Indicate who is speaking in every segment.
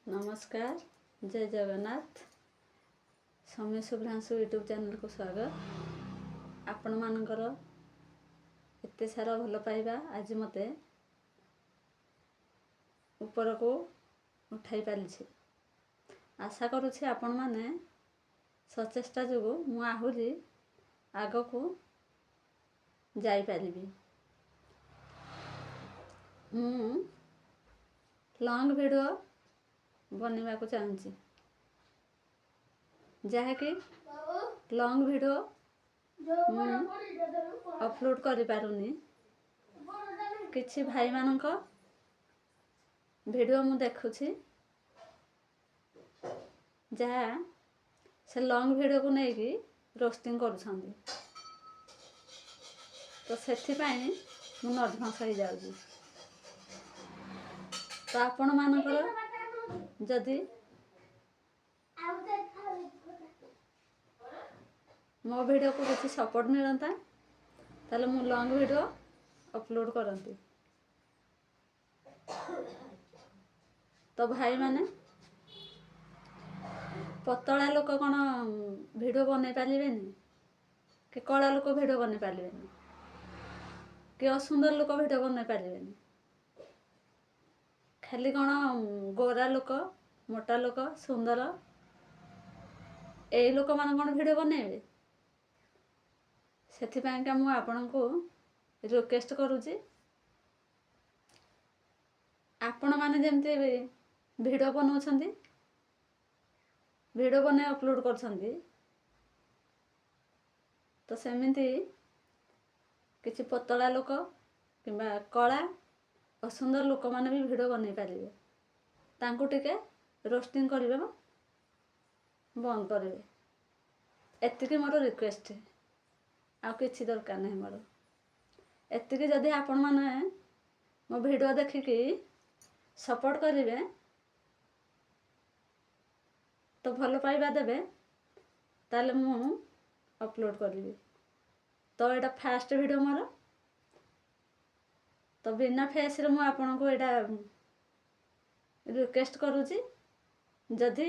Speaker 1: नमस्कार, जय जगन्नाथ। सौम्य Shubhranshu YouTube channel को स्वागत। आपण मानकर एते सारा भल पाइबा आज मते ऊपर को उठाई पारिछि। आशा करुछि आपण माने सचेष्टा जो मु आहुरी आग को जाई पारिबी। मु लॉन्ग वीडियो बनवा को चाहूँगी, जहाँकि लॉन्ग वीडियो अपलोड करि पारुनी। किछि भाई मानक वीडियो मु देखुछि जहाँ से लॉन्ग वीडियो को लेकिन रोस्टिंग करुछंदी, तो सेथि पाई मु नर्भस हो जाउछि। तो आपण मानकर जदि मो वीडियो को किसी सपोर्ट मिलता ताले मु लॉन्ग वीडियो अपलोड करती। तो भाई माने पतला लोक कौन वीडियो बन पारेनि कि कला लोक वीडियो बन पारेनि कि असुंदर लोक वीडियो बन पारेनि। खाली कौन गोरा लोक, मोटा लोक, सुंदर ए लोक मान कौन वीडियो बनइबे। सेथिपाई का मु आपण को रिक्वेस्ट करूची, आपण माने जेमते वीडियो बनाउछंदी, वीडियो बने अपलोड करछंदी, तो सेमिति किछि पतला लोक किंबा कला असुंदर लोक माने भी वीडियो बनै पारिबे। तांको टिके रोस्टिंग करिवे बंद करिवे। एतिकी मोर रिक्वेस्ट, आ किछि दरकार नै मोर। एतिकी जदि आपण माने मो वीडियो देखिकी सपोर्ट करिवे तो भल पाइबा देबे, ताले मु अपलोड करिवे। तो एटा फास्ट वीडियो मोर, तो बिना फेस रे मु आपण को एटा रिक्वेस्ट करूची। जदि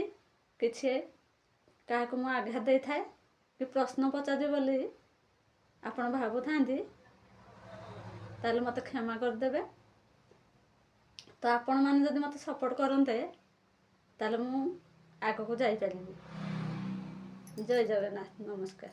Speaker 1: किछि का को मु आघात दे थाए कि प्रश्न पचारि बोली आपण भाबु थांती, ताले मते क्षमा कर देबे। तो आपण माने जदि मते सपोर्ट करनते ताले मु आगो को जाई पारिबी। जय जगन्नाथ, नमस्कार।